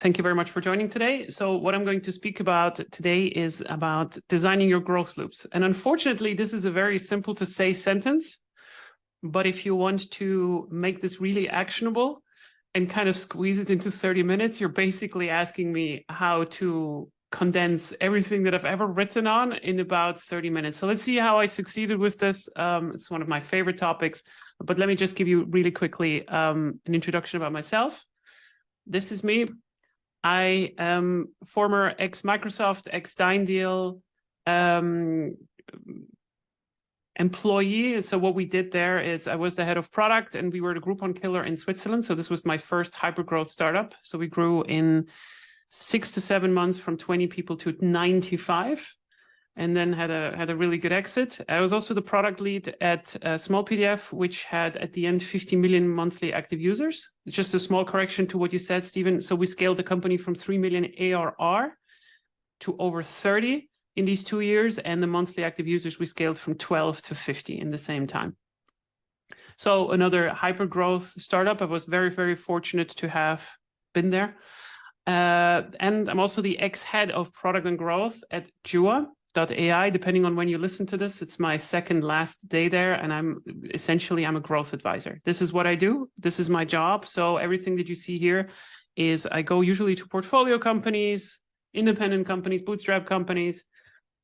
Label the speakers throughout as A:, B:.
A: Thank you very much for joining today. So what I'm going to speak about today is about designing your growth loops. And unfortunately, this is a very simple to say sentence, but if you want to make this really actionable and kind of squeeze it into 30 minutes, you're basically asking me how to condense everything that I've ever written on in about 30 minutes. So let's see how I succeeded with this. It's one of my favorite topics, but let me just give you really quickly an introduction about myself. This is me. I am former ex-Microsoft, ex-Dyndeal employee. So what we did there is I was the head of product and we were the Groupon killer in Switzerland. So this was my first hyper-growth startup. So we grew in 6 to 7 months from 20 people to 95. And then had a really good exit. I was also the product lead at Small PDF, which had at the end 50 million monthly active users. Just a small correction to what you said, Stephen. So we scaled the company from 3 million ARR to over 30 in these 2 years. And the monthly active users, we scaled from 12 to 50 in the same time. So another hyper growth startup. I was very, very fortunate to have been there. And I'm also the ex-head of product and growth at Jua.ai. Depending on when you listen to this, it's my second last day there, and I'm a growth advisor. This is what I do. This is my job. So everything that you see here is I go usually to portfolio companies, independent companies, bootstrap companies,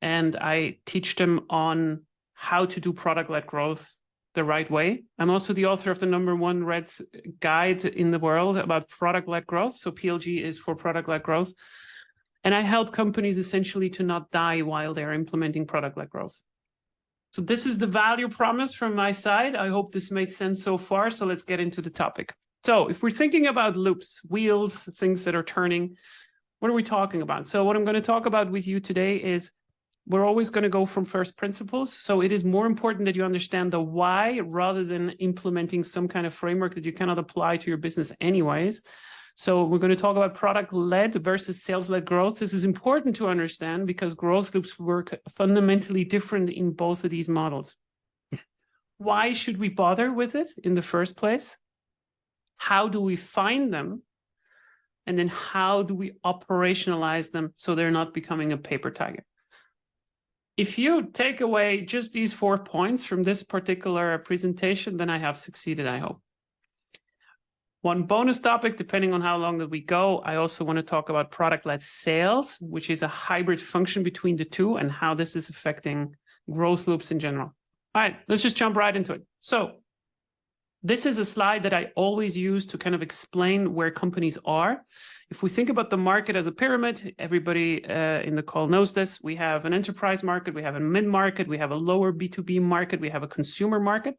A: and I teach them on how to do product-led growth the right way. I'm also the author of the #1 read guide in the world about product-led growth. So PLG is for product-led growth. And I help companies essentially to not die while they're implementing product-led growth. So this is the value promise from my side. I hope this made sense so far. So let's get into the topic. So if we're thinking about loops, wheels, things that are turning, what are we talking about? So what I'm going to talk about with you today is we're always going to go from first principles. So it is more important that you understand the why rather than implementing some kind of framework that you cannot apply to your business anyways. So we're going to talk about product-led versus sales-led growth. This is important to understand because growth loops work fundamentally different in both of these models. Why should we bother with it in the first place? How do we find them? And then how do we operationalize them so they're not becoming a paper tiger? If you take away just these 4 points from this particular presentation, then I have succeeded, I hope. One bonus topic, depending on how long that we go, I also want to talk about product-led sales, which is a hybrid function between the two and how this is affecting growth loops in general. All right, let's just jump right into it. So this is a slide that I always use to kind of explain where companies are. If we think about the market as a pyramid, everybody in the call knows this. We have an enterprise market, we have a mid-market, we have a lower B2B market, we have a consumer market.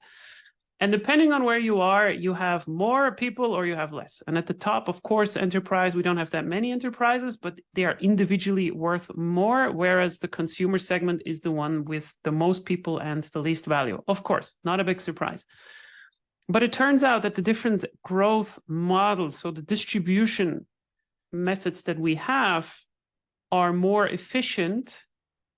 A: And depending on where you are, you have more people or you have less. And at the top, of course, enterprise, we don't have that many enterprises, but they are individually worth more, whereas the consumer segment is the one with the most people and the least value. Of course, not a big surprise. But it turns out that the different growth models, so the distribution methods that we have, are more efficient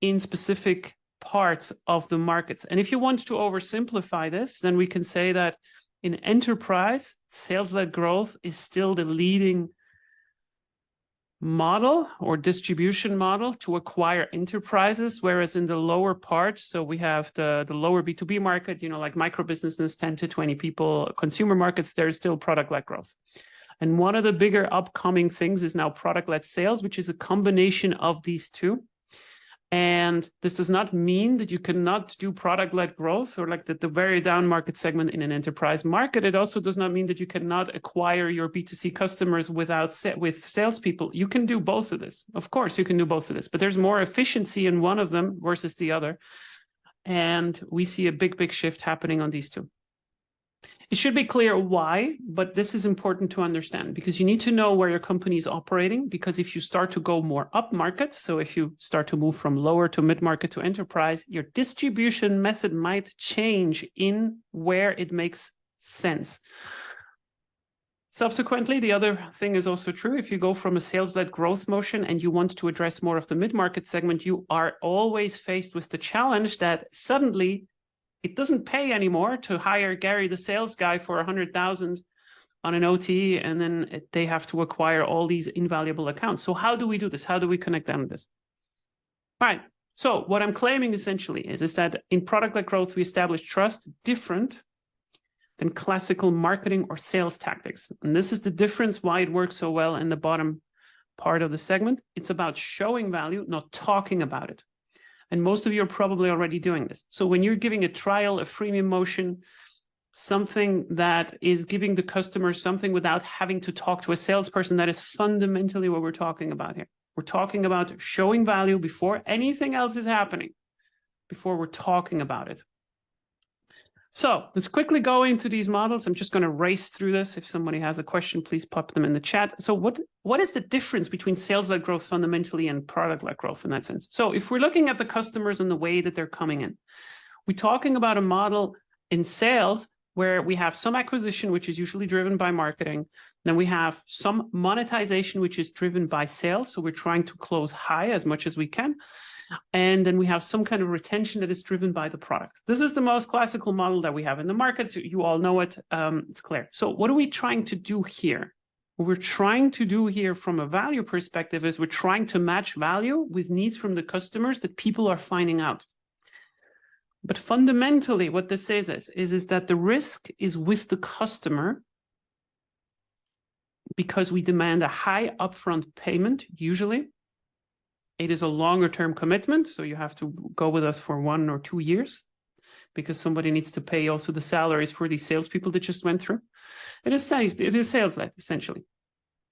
A: in specific parts of the markets. And if you want to oversimplify this, then we can say that in enterprise, sales-led growth is still the leading model or distribution model to acquire enterprises, whereas in the lower parts, so we have the lower B2B market, you know, like micro businesses, 10 to 20 people, consumer markets, there's still product-led growth. And one of the bigger upcoming things is now product-led sales, which is a combination of these two. And this does not mean that you cannot do product-led growth or like the very down market segment in an enterprise market. It also does not mean that you cannot acquire your B2C customers with salespeople. You can do both of this. Of course, you can do both of this, but there's more efficiency in one of them versus the other. And we see a big, big shift happening on these two. It should be clear why, but this is important to understand because you need to know where your company is operating, because if you start to go more up market, so if you start to move from lower to mid-market to enterprise, your distribution method might change in where it makes sense. Subsequently, the other thing is also true. If you go from a sales-led growth motion and you want to address more of the mid-market segment, you are always faced with the challenge that suddenly it doesn't pay anymore to hire Gary, the sales guy, for 100,000 on an OT, and then they have to acquire all these invaluable accounts. So how do we do this? How do we connect them to this? All right. So what I'm claiming essentially is that in product-led growth, we establish trust different than classical marketing or sales tactics. And this is the difference why it works so well in the bottom part of the segment. It's about showing value, not talking about it. And most of you are probably already doing this. So when you're giving a trial, a freemium motion, something that is giving the customer something without having to talk to a salesperson, that is fundamentally what we're talking about here. We're talking about showing value before anything else is happening, before we're talking about it. So let's quickly go into these models. I'm just going to race through this. If somebody has a question, please pop them in the chat. So what is the difference between sales-led growth fundamentally and product-led growth in that sense? So if we're looking at the customers and the way that they're coming in, we're talking about a model in sales where we have some acquisition, which is usually driven by marketing. Then we have some monetization, which is driven by sales. So we're trying to close high as much as we can. And then we have some kind of retention that is driven by the product. This is the most classical model that we have in the market. So you all know it. It's clear. So what are we trying to do here? What we're trying to do here from a value perspective is we're trying to match value with needs from the customers that people are finding out. But fundamentally, what this says is that the risk is with the customer because we demand a high upfront payment, usually. It is a longer term commitment, so you have to go with us for 1 or 2 years because somebody needs to pay also the salaries for these salespeople that just went through. It is sales-led, essentially,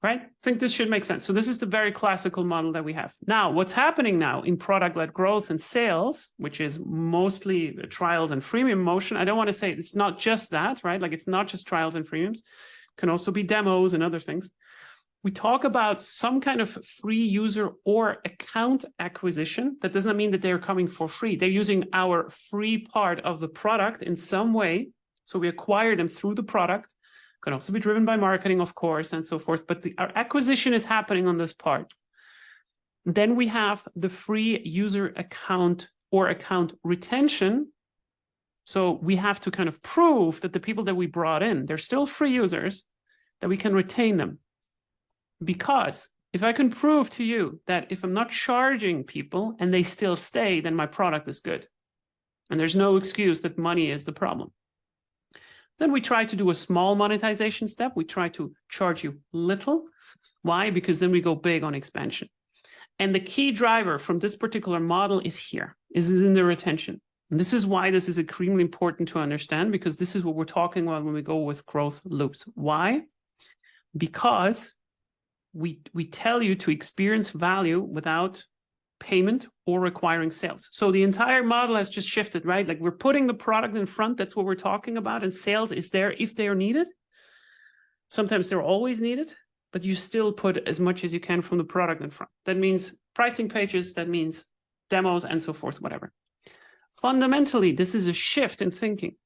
A: right? I think this should make sense. So this is the very classical model that we have. Now, what's happening now in product-led growth and sales, which is mostly trials and freemium motion, I don't want to say it's not just that, right? Like it's not just trials and freemiums. It can also be demos and other things. We talk about some kind of free user or account acquisition. That does not mean that they're coming for free. They're using our free part of the product in some way. So we acquire them through the product. Can also be driven by marketing, of course, and so forth. But our acquisition is happening on this part. Then we have the free user account or account retention. So we have to kind of prove that the people that we brought in, they're still free users, that we can retain them. Because if I can prove to you that if I'm not charging people and they still stay, then my product is good. And there's no excuse that money is the problem. Then we try to do a small monetization step. We try to charge you little. Why? Because then we go big on expansion. And the key driver from this particular model is here, is in the retention. And this is why this is extremely important to understand, because this is what we're talking about when we go with growth loops. Why? Because we tell you to experience value without payment or requiring sales. So the entire model has just shifted, right? Like we're putting the product in front. That's what we're talking about. And sales is there if they are needed. Sometimes they're always needed, but you still put as much as you can from the product in front. That means pricing pages, that means demos and so forth, whatever. Fundamentally, this is a shift in thinking.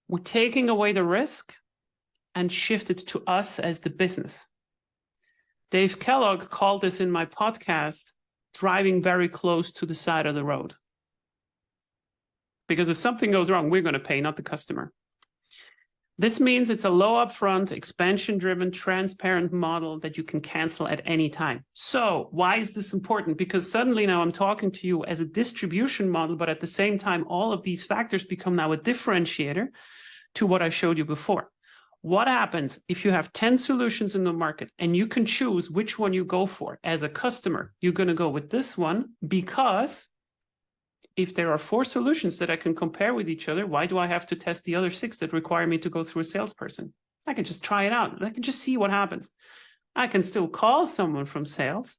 A: We're taking away the risk and shift it to us as the business. Dave Kellogg called this in my podcast, driving very close to the side of the road. Because if something goes wrong, we're going to pay, not the customer. This means it's a low upfront, expansion-driven, transparent model that you can cancel at any time. So why is this important? Because suddenly now I'm talking to you as a distribution model, but at the same time, all of these factors become now a differentiator to what I showed you before. What happens if you have 10 solutions in the market and you can choose which one you go for? As a customer, you're going to go with this one because if there are 4 solutions that I can compare with each other, why do I have to test the other 6 that require me to go through a salesperson? I can just try it out. I can just see what happens. I can still call someone from sales,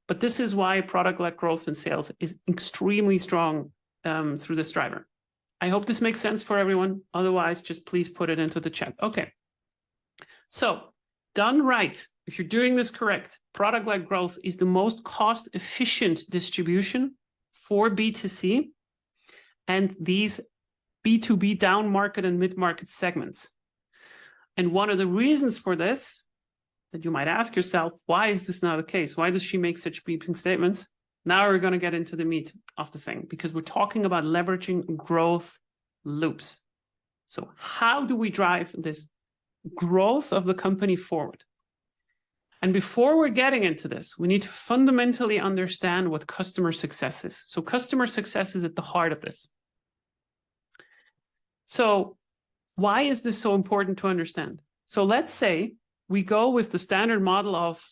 A: but this is why product-led growth and sales is extremely strong through this driver. I hope this makes sense for everyone. Otherwise, just please put it into the chat. Okay. So done right, if you're doing this correct, product-led growth is the most cost-efficient distribution for B2C and these B2B down market and mid-market segments. And one of the reasons for this, that you might ask yourself, why is this not the case? Why does she make such sweeping statements? Now we're going to get into the meat of the thing, because we're talking about leveraging growth loops. So how do we drive this growth of the company forward. And before we're getting into this, we need to fundamentally understand what customer success is. So customer success is at the heart of this. So why is this so important to understand? So let's say we go with the standard model of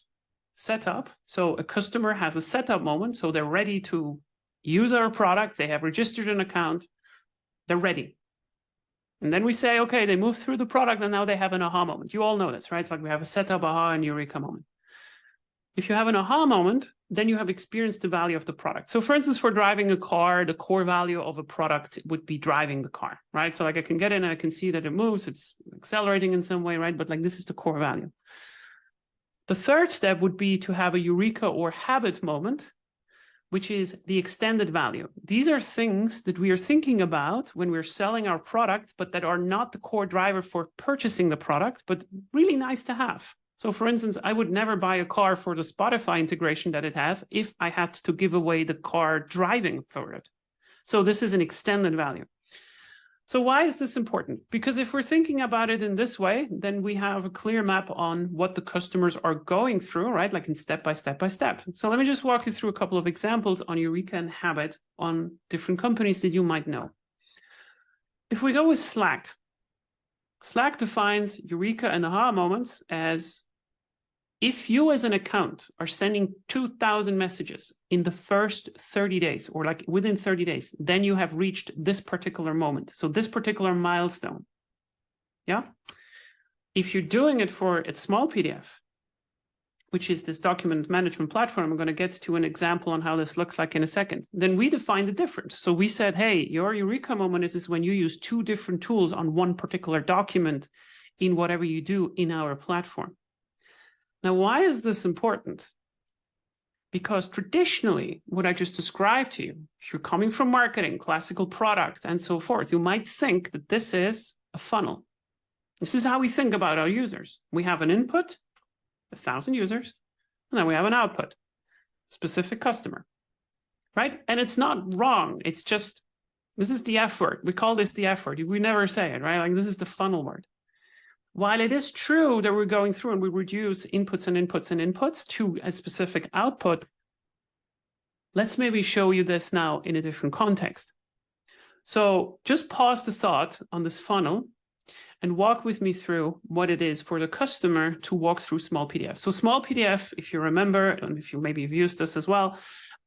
A: setup. So a customer has a setup moment. So they're ready to use our product. They have registered an account. They're ready. And then we say, okay, they move through the product and now they have an aha moment. You all know this, right? It's like we have a setup, aha, and eureka moment. If you have an aha moment, then you have experienced the value of the product. So for instance, for driving a car, the core value of a product would be driving the car, right? So like I can get in and I can see that it moves, it's accelerating in some way, right? But like this is the core value. The third step would be to have a eureka or habit moment, which is the extended value. These are things that we are thinking about when we're selling our product, but that are not the core driver for purchasing the product, but really nice to have. So for instance, I would never buy a car for the Spotify integration that it has if I had to give away the car driving for it. So this is an extended value. So why is this important? Because if we're thinking about it in this way, then we have a clear map on what the customers are going through, right? Like in step by step by step. So let me just walk you through a couple of examples on Eureka and Habit on different companies that you might know. If we go with Slack, Slack defines Eureka and aha moments as if you as an account are sending 2,000 messages in the first 30 days or like within 30 days, then you have reached this particular moment. So this particular milestone. Yeah. If you're doing it for a small PDF, which is this document management platform, I'm going to get to an example on how this looks like in a second. Then we define the difference. So we said, hey, your Eureka moment is when you use 2 different tools on one particular document in whatever you do in our platform. Now, why is this important? Because traditionally, what I just described to you, if you're coming from marketing, classical product, and so forth, you might think that this is a funnel. This is how we think about our users. We have an input, 1,000 users, and then we have an output, specific customer, right? And it's not wrong. It's just, this is the F word. We call this the F word. We never say it, right? Like this is the funnel word. While it is true that we're going through and we reduce inputs and inputs and inputs to a specific output, let's maybe show you this now in a different context. So just pause the thought on this funnel and walk with me through what it is for the customer to walk through small PDF. So small PDF, if you remember, and if you maybe have used this as well,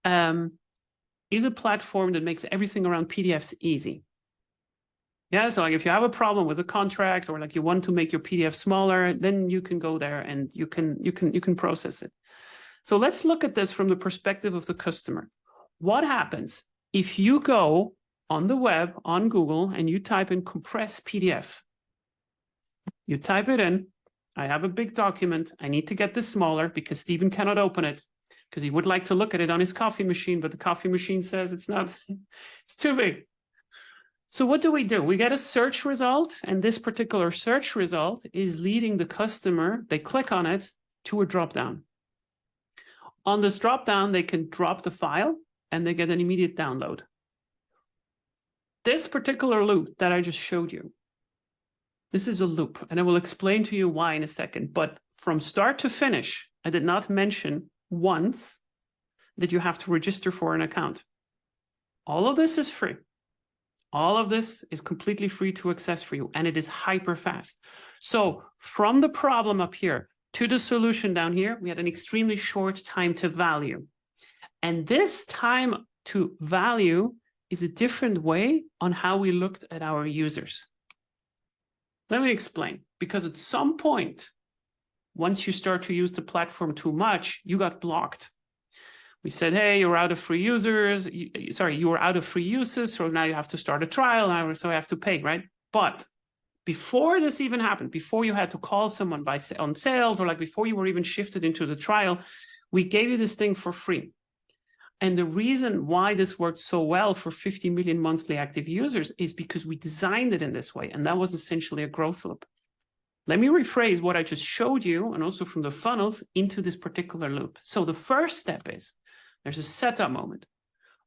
A: is a platform that makes everything around PDFs easy. Yeah, so like if you have a problem with a contract or like you want to make your PDF smaller, then you can go there and you can process it. So let's look at this from the perspective of the customer. What happens if you go on the web, on Google, and you type in compress PDF? You type it in, I have a big document, I need to get this smaller because Stephen cannot open it because he would like to look at it on his coffee machine, but the coffee machine says it's not, it's too big. So what do? We get a search result, and this particular search result is leading the customer, they click on it, to a dropdown. On this dropdown, they can drop the file, and they get an immediate download. This particular loop that I just showed you, this is a loop, and I will explain to you why in a second, but from start to finish, I did not mention once that you have to register for an account. All of this is free. All of this is completely free to access for you, and it is hyper fast. So from the problem up here to the solution down here, we had an extremely short time to value. And this time to value is a different way on how we looked at our users. Let me explain, because at some point, once you start to use the platform too much, you got blocked. We said, hey, you're out of free users. You were out of free uses, so now you have to start a trial, now so I have to pay, right? But before this even happened, before you had to call someone on sales, or like before you were even shifted into the trial, we gave you this thing for free. And the reason why this worked so well for 50 million monthly active users is because we designed it in this way, and that was essentially a growth loop. Let me rephrase what I just showed you, and also from the funnels into this particular loop. So the first step is, there's a setup moment.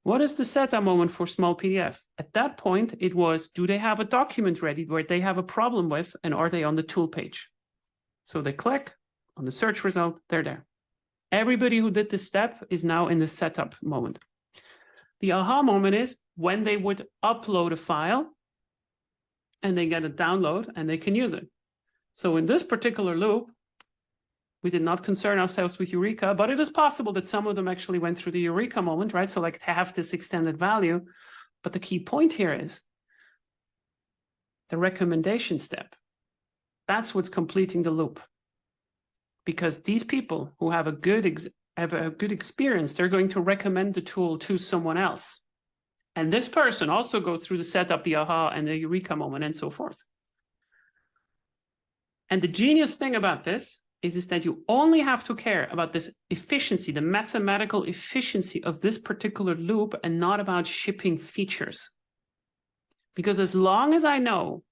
A: What is the setup moment for small PDF? At that point, it was, do they have a document ready where they have a problem with, and are they on the tool page? So they click on the search result, they're there. Everybody who did this step is now in the setup moment. The aha moment is when they would upload a file and they get a download and they can use it. So in this particular loop, we did not concern ourselves with Eureka, but it is possible that some of them actually went through the Eureka moment, right? So like have this extended value. But the key point here is the recommendation step. That's what's completing the loop. Because these people who have a good experience, they're going to recommend the tool to someone else. And this person also goes through the setup, the aha, and the Eureka moment, and so forth. And the genius thing about this is that you only have to care about this efficiency, the mathematical efficiency of this particular loop, and not about shipping features. Because as long as I know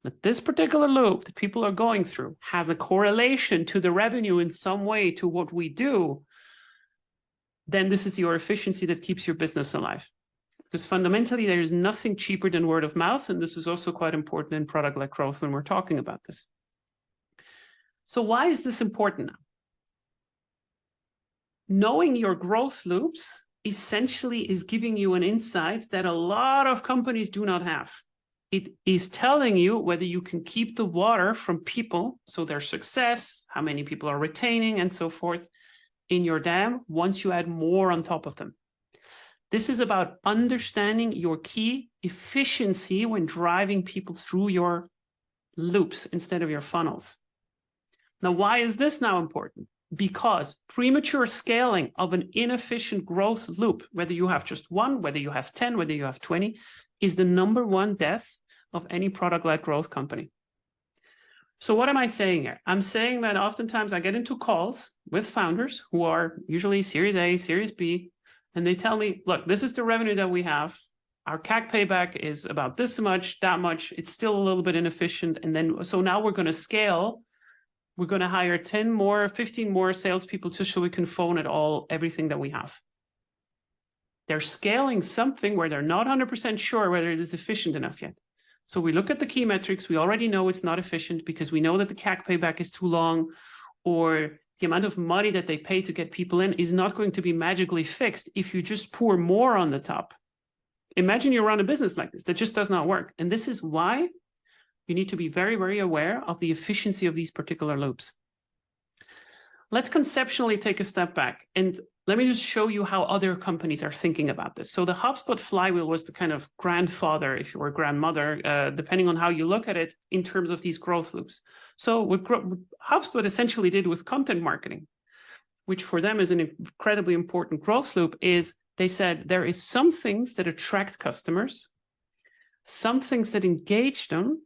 A: that this particular loop that people are going through has a correlation to the revenue in some way to what we do, then this is your efficiency that keeps your business alive. Because fundamentally, there is nothing cheaper than word of mouth, and this is also quite important in product-led growth when we're talking about this. So why is this important now? Knowing your growth loops essentially is giving you an insight that a lot of companies do not have. It is telling you whether you can keep the water from people, so their success, how many people are retaining, and so forth, in your dam once you add more on top of them. This is about understanding your key efficiency when driving people through your loops instead of your funnels. Now, why is this now important? Because premature scaling of an inefficient growth loop, whether you have just one, whether you have 10, whether you have 20, is the #1 death of any product-led growth company. So what am I saying here? I'm saying that oftentimes I get into calls with founders who are usually Series A, Series B, and they tell me, look, this is the revenue that we have. Our CAC payback is about this much, that much. It's still a little bit inefficient. And then, so now we're going to scale. We're going to hire 10 more, 15 more salespeople just so we can phone it all, everything that we have. They're scaling something where they're not 100% sure whether it is efficient enough yet. So we look at the key metrics. We already know it's not efficient because we know that the CAC payback is too long, or the amount of money that they pay to get people in is not going to be magically fixed if you just pour more on the top. Imagine you run a business like this. That just does not work. And this is why you need to be very, very aware of the efficiency of these particular loops. Let's conceptually take a step back and let me just show you how other companies are thinking about this. So the HubSpot flywheel was the kind of grandfather, if you were grandmother, depending on how you look at it in terms of these growth loops. So what HubSpot essentially did with content marketing, which for them is an incredibly important growth loop, is they said there is some things that attract customers, some things that engage them,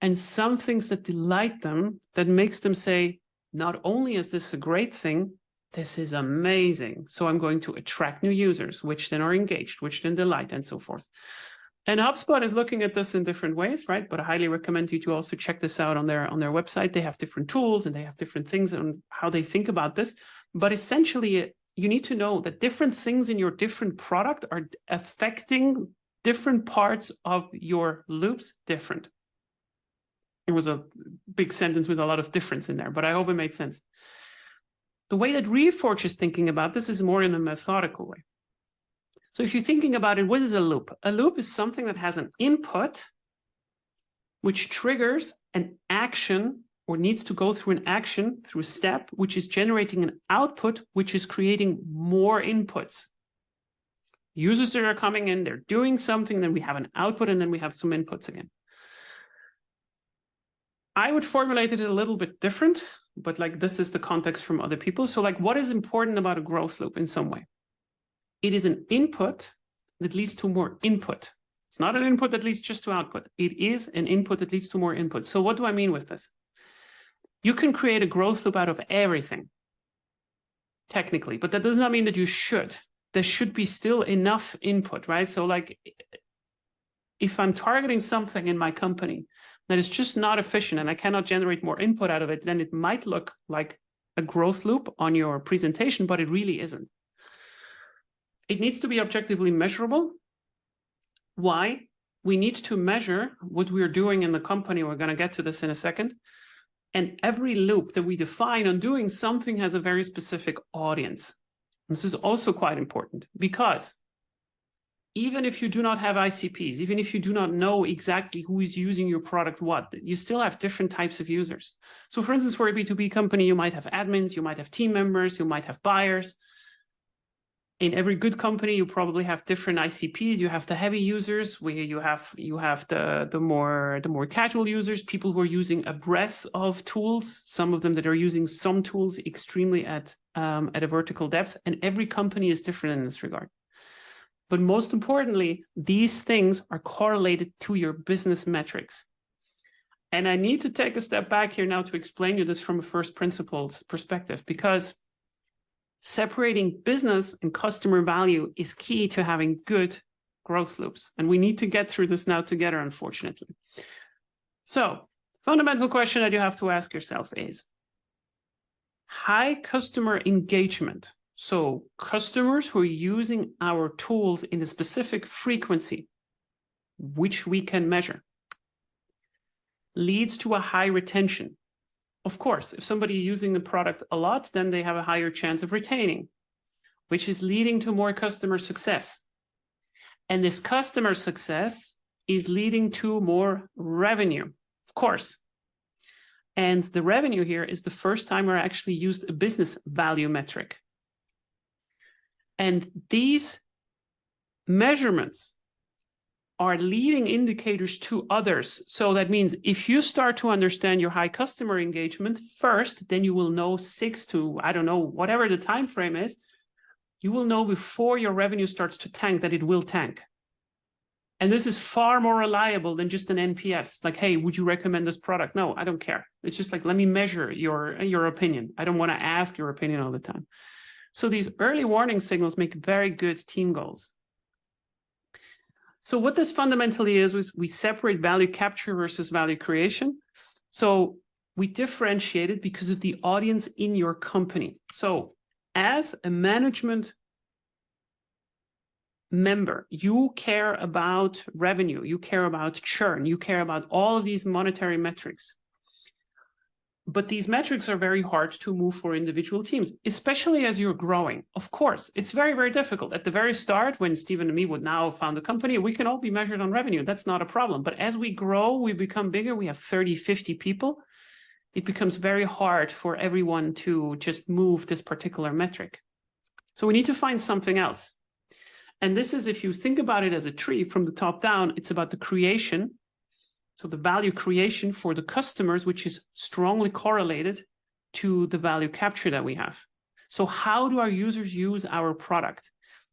A: and some things that delight them, that makes them say, not only is this a great thing, this is amazing. So I'm going to attract new users, which then are engaged, which then delight, and so forth. And HubSpot is looking at this in different ways, right? But I highly recommend you to also check this out on their website. They have different tools and they have different things on how they think about this. But essentially, you need to know that different things in your different product are affecting different parts of your loops different. It was a big sentence with a lot of difference in there, but I hope it made sense. The way that Reforge is thinking about this is more in a methodical way. So if you're thinking about it, what is a loop? A loop is something that has an input which triggers an action or needs to go through an action, through a step, which is generating an output, which is creating more inputs. Users that are coming in, they're doing something, then we have an output, and then we have some inputs again. I would formulate it a little bit different, but like this is the context from other people. So like what is important about a growth loop in some way? It is an input that leads to more input. It's not an input that leads just to output. It is an input that leads to more input. So what do I mean with this? You can create a growth loop out of everything, technically, but that does not mean that you should. There should be still enough input, right? So like if I'm targeting something in my company that is just not efficient and I cannot generate more input out of it, then it might look like a growth loop on your presentation, but it really isn't. It needs to be objectively measurable. Why? We need to measure what we're doing in the company. We're going to get to this in a second. And every loop that we define on doing something has a very specific audience. This is also quite important because even if you do not have ICPs, even if you do not know exactly who is using your product what, you still have different types of users. So for instance, for a B2B company, you might have admins, you might have team members, you might have buyers. In every good company, you probably have different ICPs. You have the heavy users, where you have the more casual users, people who are using a breadth of tools, some of them that are using some tools extremely at a vertical depth. And every company is different in this regard. But most importantly, these things are correlated to your business metrics. And I need to take a step back here now to explain you this from a first principles perspective, because separating business and customer value is key to having good growth loops. And we need to get through this now together, unfortunately. So, fundamental question that you have to ask yourself is high customer engagement. So customers who are using our tools in a specific frequency, which we can measure, leads to a high retention. Of course, if somebody is using the product a lot, then they have a higher chance of retaining, which is leading to more customer success. And this customer success is leading to more revenue, of course. And the revenue here is the first time I actually used a business value metric. And these measurements are leading indicators to others. So that means if you start to understand your high customer engagement first, then you will know 6 to, I don't know, whatever the time frame is, you will know before your revenue starts to tank that it will tank. And this is far more reliable than just an NPS. Like, hey, would you recommend this product? No, I don't care. It's just like, let me measure your opinion. I don't want to ask your opinion all the time. So these early warning signals make very good team goals. So what this fundamentally is we separate value capture versus value creation. So we differentiate it because of the audience in your company. So as a management member, you care about revenue, you care about churn, you care about all of these monetary metrics. But these metrics are very hard to move for individual teams, especially as you're growing. Of course, it's very, very difficult. At the very start, when Stephen and me would now found the company, we can all be measured on revenue. That's not a problem. But as we grow, we become bigger. We have 30, 50 people. It becomes very hard for everyone to just move this particular metric. So we need to find something else. And this is, if you think about it as a tree from the top down, it's about the creation. So the value creation for the customers, which is strongly correlated to the value capture that we have. So how do our users use our product?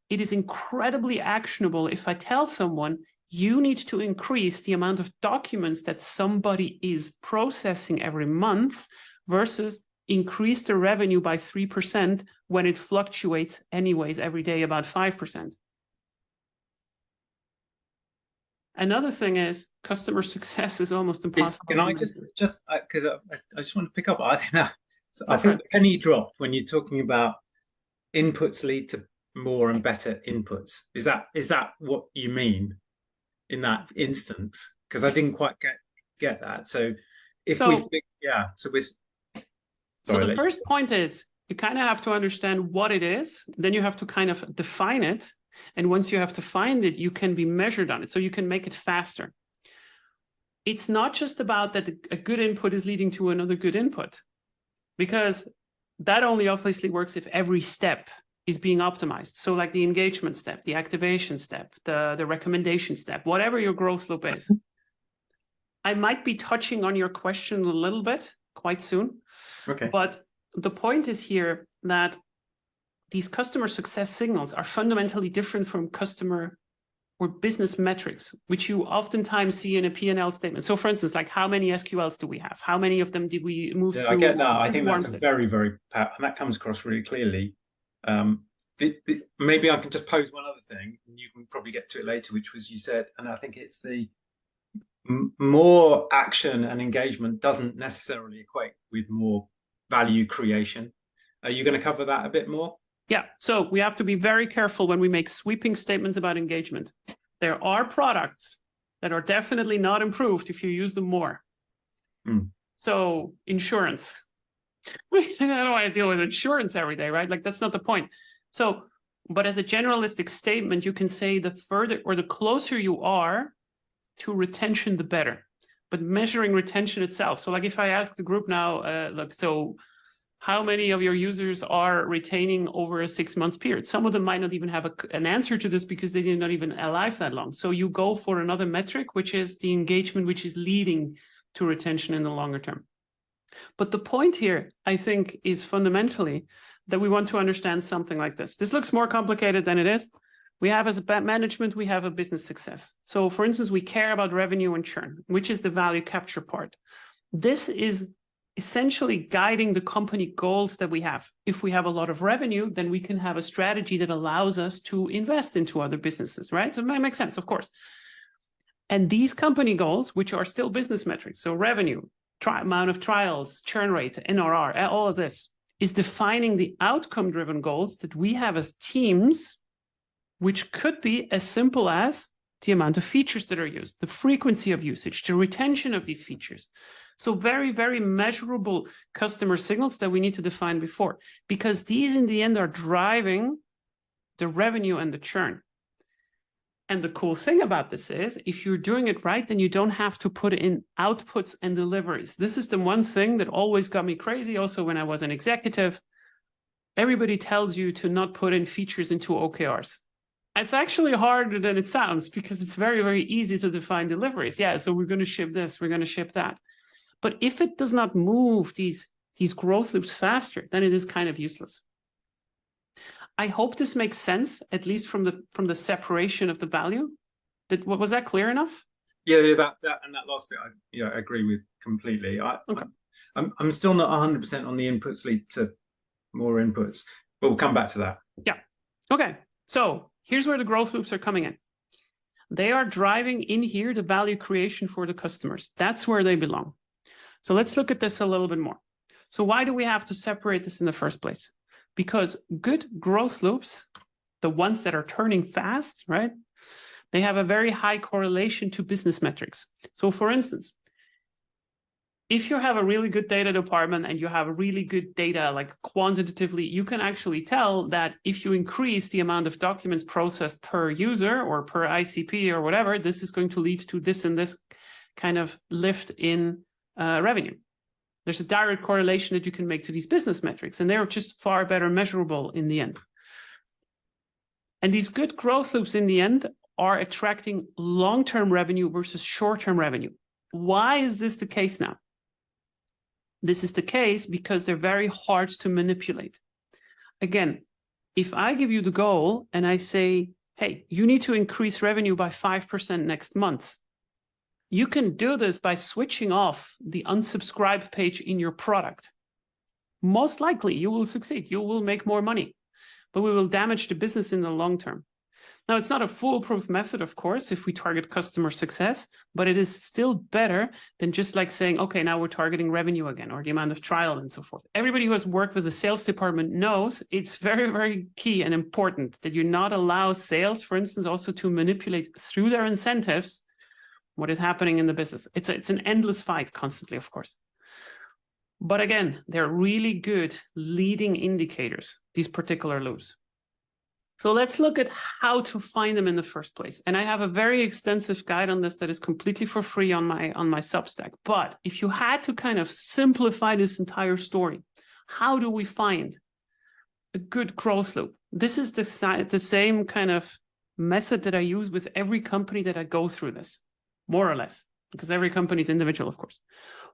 A: It is incredibly actionable if I tell someone, you need to increase the amount of documents that somebody is processing every month versus increase the revenue by 3% when it fluctuates anyways every day about 5%. Another thing is customer success is almost impossible.
B: Can I just because I just want to pick up. I think I think the penny dropped when you're talking about inputs lead to more and better inputs. Is that what you mean in that instance? Because I didn't quite get that. So
A: So the first point is you kind of have to understand what it is. Then you have to kind of define it. And once you have defined it, you can be measured on it. So you can make it faster. It's not just about that a good input is leading to another good input, because that only obviously works if every step is being optimized. So like the engagement step, the activation step, the recommendation step, whatever your growth loop is. I might be touching on your question a little bit quite soon.
B: Okay.
A: But the point is here that these customer success signals are fundamentally different from customer or business metrics, which you oftentimes see in a P&L statement. So for instance, like how many SQLs do we have? How many of them did we move through?
B: I get that. I think that's a very, very, and that comes across really clearly. Maybe I can just pose one other thing, and you can probably get to it later, which was you said, and I think it's the more action and engagement doesn't necessarily equate with more value creation. Are you going to cover that a bit more?
A: Yeah, so we have to be very careful when we make sweeping statements about engagement. There are products that are definitely not improved if you use them more. So insurance. I don't want to deal with insurance every day, right? Like that's not the point. So, but as a generalistic statement, you can say the further or the closer you are to retention, the better. But measuring retention itself. So like if I ask the group now, look, so how many of your users are retaining over a 6 month period? Some of them might not even have an answer to this because they did not even alive that long. So you go for another metric, which is the engagement, which is leading to retention in the longer term. But the point here, I think, is fundamentally that we want to understand something like this. This looks more complicated than it is. We have, as a management, we have a business success. So for instance, we care about revenue and churn, which is the value capture part. This is essentially guiding the company goals that we have. If we have a lot of revenue, then we can have a strategy that allows us to invest into other businesses, right? So it might make sense, of course. And these company goals, which are still business metrics, so revenue, amount of trials, churn rate, NRR, all of this is defining the outcome-driven goals that we have as teams, which could be as simple as the amount of features that are used, the frequency of usage, the retention of these features. So very, very measurable customer signals that we need to define before, because these in the end are driving the revenue and the churn. And the cool thing about this is if you're doing it right, then you don't have to put in outputs and deliveries. This is the one thing that always got me crazy. Also, when I was an executive, everybody tells you to not put in features into OKRs. It's actually harder than it sounds because it's very, very easy to define deliveries. Yeah, so we're going to ship this, we're going to ship that. But if it does not move these growth loops faster, then it is kind of useless. I hope this makes sense, at least from the separation of the value. Was that clear enough?
B: Yeah, that and that last bit, I agree with completely. I'm still not 100% on the inputs lead to more inputs, but we'll come back to that.
A: Yeah. Okay. So here's where the growth loops are coming in. They are driving in here the value creation for the customers. That's where they belong. So let's look at this a little bit more. So why do we have to separate this in the first place? Because good growth loops, the ones that are turning fast, right? They have a very high correlation to business metrics. So for instance, if you have a really good data department and you have really good data, like quantitatively, you can actually tell that if you increase the amount of documents processed per user or per ICP or whatever, this is going to lead to this and this kind of lift in revenue. There's a direct correlation that you can make to these business metrics, and they're just far better measurable in the end. And these good growth loops in the end are attracting long-term revenue versus short-term revenue. Why is this the case now? This is the case because they're very hard to manipulate. Again, if I give you the goal and I say, hey, you need to increase revenue by 5% next month, you can do this by switching off the unsubscribe page in your product. Most likely you will succeed. You will make more money, but we will damage the business in the long term. Now, it's not a foolproof method, of course, if we target customer success, but it is still better than just like saying, okay, now we're targeting revenue again, or the amount of trial and so forth. Everybody who has worked with the sales department knows it's very, very key and important that you not allow sales, for instance, also to manipulate through their incentives what is happening in the business. It's an endless fight constantly, of course. But again, they're really good leading indicators, these particular loops. So let's look at how to find them in the first place. And I have a very extensive guide on this that is completely for free on my Substack. But if you had to kind of simplify this entire story, how do we find a good growth loop? This is the same kind of method that I use with every company that I go through this, more or less, because every company is individual, of course.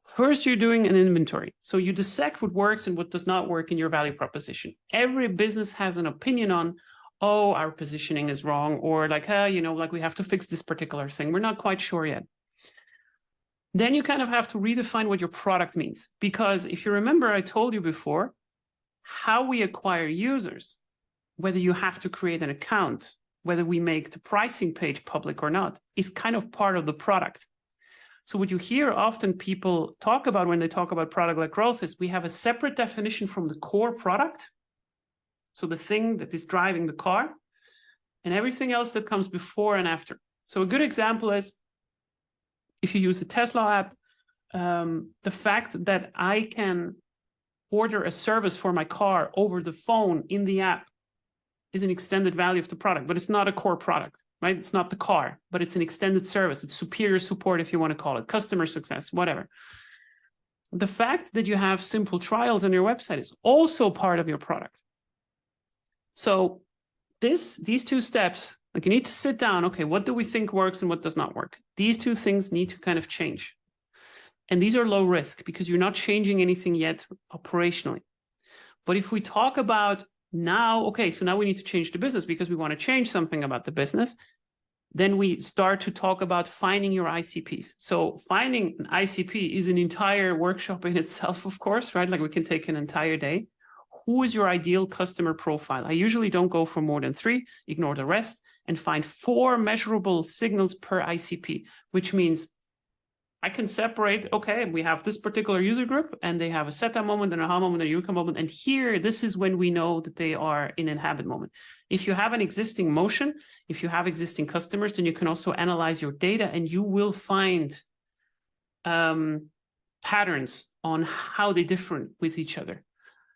A: First, you're doing an inventory. So you dissect what works and what does not work in your value proposition. Every business has an opinion on, oh, our positioning is wrong, or like, like we have to fix this particular thing. We're not quite sure yet. Then you kind of have to redefine what your product means. Because if you remember, I told you before, how we acquire users, whether you have to create an account, whether we make the pricing page public or not, is kind of part of the product. So what you hear often people talk about when they talk about product-led growth is we have a separate definition from the core product, So the thing that is driving the car and everything else that comes before and after. So a good example is if you use the Tesla app, the fact that I can order a service for my car over the phone in the app is an extended value of the product, but it's not a core product, right? It's not the car, but it's an extended service. It's superior support, if you want to call it, customer success, whatever. The fact that you have simple trials on your website is also part of your product. So these two steps, like you need to sit down, okay, what do we think works and what does not work? These two things need to kind of change. And these are low risk because you're not changing anything yet operationally. But if we talk about now, okay, so now we need to change the business because we want to change something about the business, then we start to talk about finding your ICPs. So finding an ICP is an entire workshop in itself, of course, right? Like we can take an entire day. Who is your ideal customer profile? I usually don't go for more than 3, ignore the rest, and find 4 measurable signals per ICP, which means I can separate, okay, we have this particular user group and they have a setup moment and a aha moment and a eureka moment. And here, this is when we know that they are in an habit moment. If you have an existing motion, if you have existing customers, then you can also analyze your data and you will find patterns on how they differ with each other.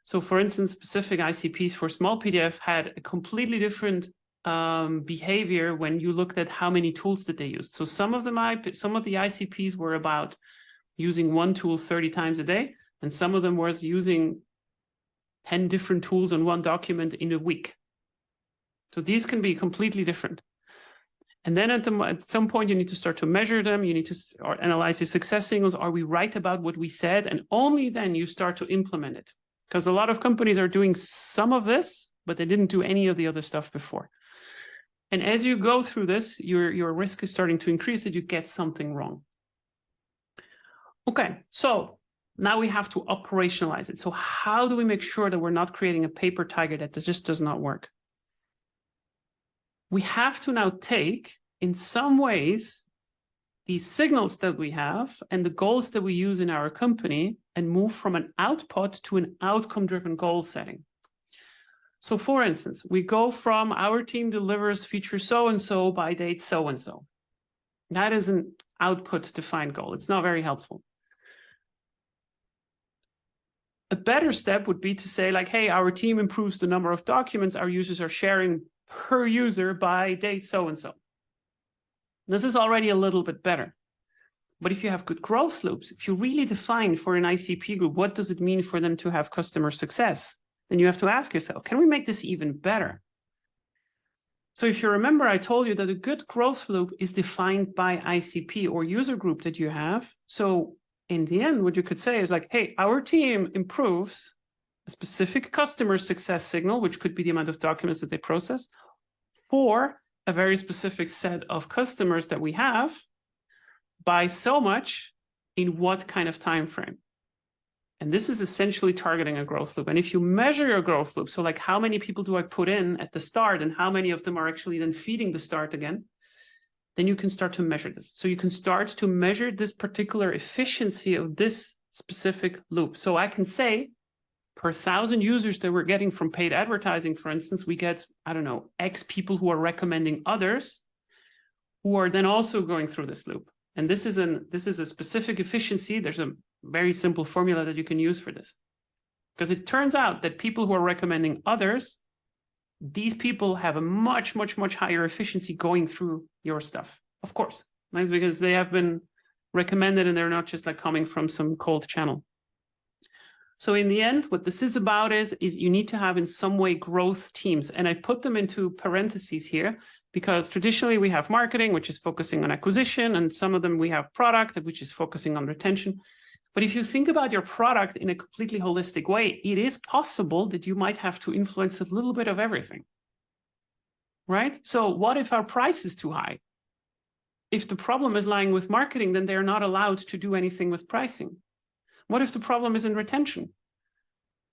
A: So for instance, specific ICPs for small PDF had a completely different behavior when you looked at how many tools that they used. So some of the ICPs were about using one tool 30 times a day, and some of them was using 10 different tools on one document in a week. So these can be completely different. And then at some point, you need to start to measure them. You need to analyze your success signals. Are we right about what we said? And only then you start to implement it. Because a lot of companies are doing some of this, but they didn't do any of the other stuff before. And as you go through this, your risk is starting to increase that you get something wrong. Okay, so now we have to operationalize it. So how do we make sure that we're not creating a paper tiger that just does not work? We have to now take, in some ways, these signals that we have and the goals that we use in our company and move from an output to an outcome-driven goal setting. So for instance, we go from our team delivers feature so-and-so by date so-and-so. That is an output-defined goal. It's not very helpful. A better step would be to say like, hey, our team improves the number of documents our users are sharing per user by date so-and-so. This is already a little bit better. But if you have good growth loops, if you really define for an ICP group, what does it mean for them to have customer success? Then you have to ask yourself, can we make this even better? So if you remember, I told you that a good growth loop is defined by ICP or user group that you have. So in the end, what you could say is like, hey, our team improves a specific customer success signal, which could be the amount of documents that they process, for a very specific set of customers that we have by so much in what kind of time frame. And this is essentially targeting a growth loop. And if you measure your growth loop, so like how many people do I put in at the start and how many of them are actually then feeding the start again, then you can start to measure this. So you can start to measure this particular efficiency of this specific loop. So I can say per 1,000 users that we're getting from paid advertising, for instance, we get, I don't know, X people who are recommending others who are then also going through this loop. And this is a specific efficiency. There's a very simple formula that you can use for this. Because it turns out that people who are recommending others, these people have a much, much, much higher efficiency going through your stuff, of course, right? Because they have been recommended and they're not just like coming from some cold channel. So in the end, what this is about is you need to have in some way growth teams. And I put them into parentheses here because traditionally we have marketing, which is focusing on acquisition, and some of them we have product, which is focusing on retention. But if you think about your product in a completely holistic way, it is possible that you might have to influence a little bit of everything, right? So what if our price is too high? If the problem is lying with marketing, then they're not allowed to do anything with pricing. What if the problem is in retention?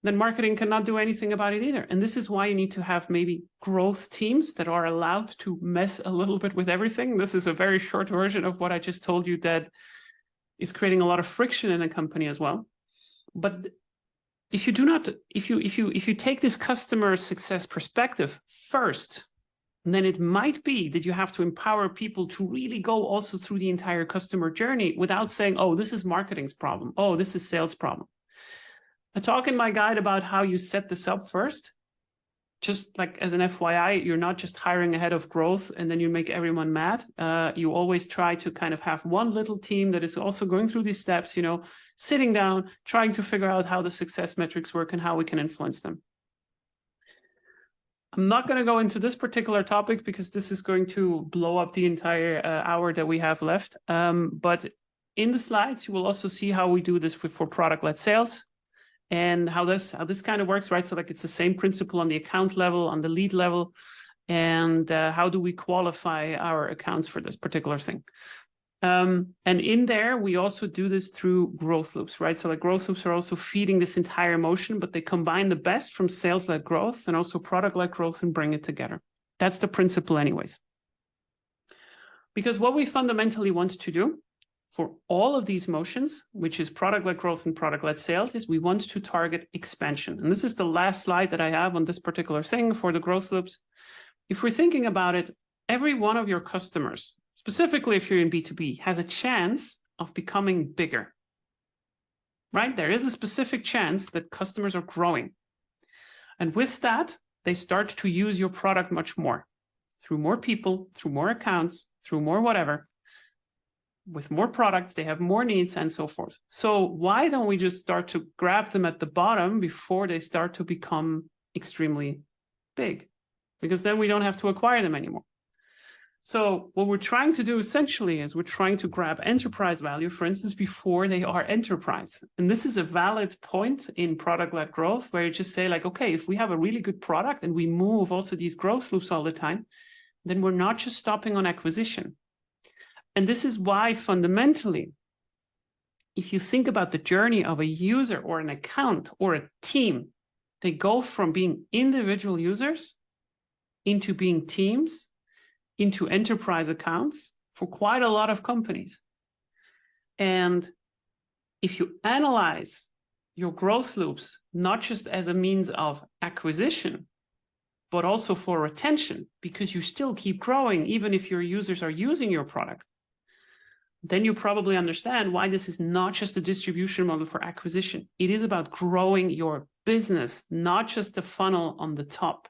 A: Then marketing cannot do anything about it either. And this is why you need to have maybe growth teams that are allowed to mess a little bit with everything. This is a very short version of what I just told you that is creating a lot of friction in a company as well. But if you take this customer success perspective first, then it might be that you have to empower people to really go also through the entire customer journey without saying, oh, this is marketing's problem. Oh, this is sales problem. I talk in my guide about how you set this up first. Just like as an FYI, you're not just hiring a head of growth and then you make everyone mad. You always try to kind of have one little team that is also going through these steps, sitting down, trying to figure out how the success metrics work and how we can influence them. I'm not going to go into this particular topic because this is going to blow up the entire hour that we have left. But in the slides, you will also see how we do this for product-led sales. And how this kind of works, right? So like it's the same principle on the account level, on the lead level, and how do we qualify our accounts for this particular thing? And in there, we also do this through growth loops, right? So like growth loops are also feeding this entire motion, but they combine the best from sales-led growth and also product-led growth and bring it together. That's the principle anyways. Because what we fundamentally want to do for all of these motions, which is product-led growth and product-led sales, is we want to target expansion. And this is the last slide that I have on this particular thing for the growth loops. If we're thinking about it, every one of your customers, specifically if you're in B2B, has a chance of becoming bigger, right? There is a specific chance that customers are growing. And with that, they start to use your product much more, through more people, through more accounts, through more whatever. With more products, they have more needs and so forth. So why don't we just start to grab them at the bottom before they start to become extremely big? Because then we don't have to acquire them anymore. So what we're trying to do essentially is we're trying to grab enterprise value, for instance, before they are enterprise. And this is a valid point in product-led growth where you just say like, okay, if we have a really good product and we move also these growth loops all the time, then we're not just stopping on acquisition. And this is why fundamentally, if you think about the journey of a user or an account or a team, they go from being individual users into being teams, into enterprise accounts for quite a lot of companies. And if you analyze your growth loops, not just as a means of acquisition, but also for retention, because you still keep growing, even if your users are using your product, then you probably understand why this is not just a distribution model for acquisition. It is about growing your business, not just the funnel on the top.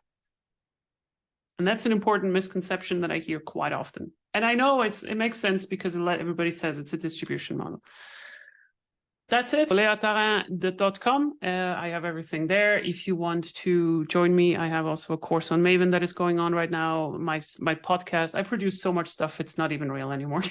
A: And that's an important misconception that I hear quite often. And I know it makes sense because everybody says it's a distribution model. That's it. leahtharin.com. I have everything there. If you want to join me, I have also a course on Maven that is going on right now. My podcast. I produce so much stuff, it's not even real anymore.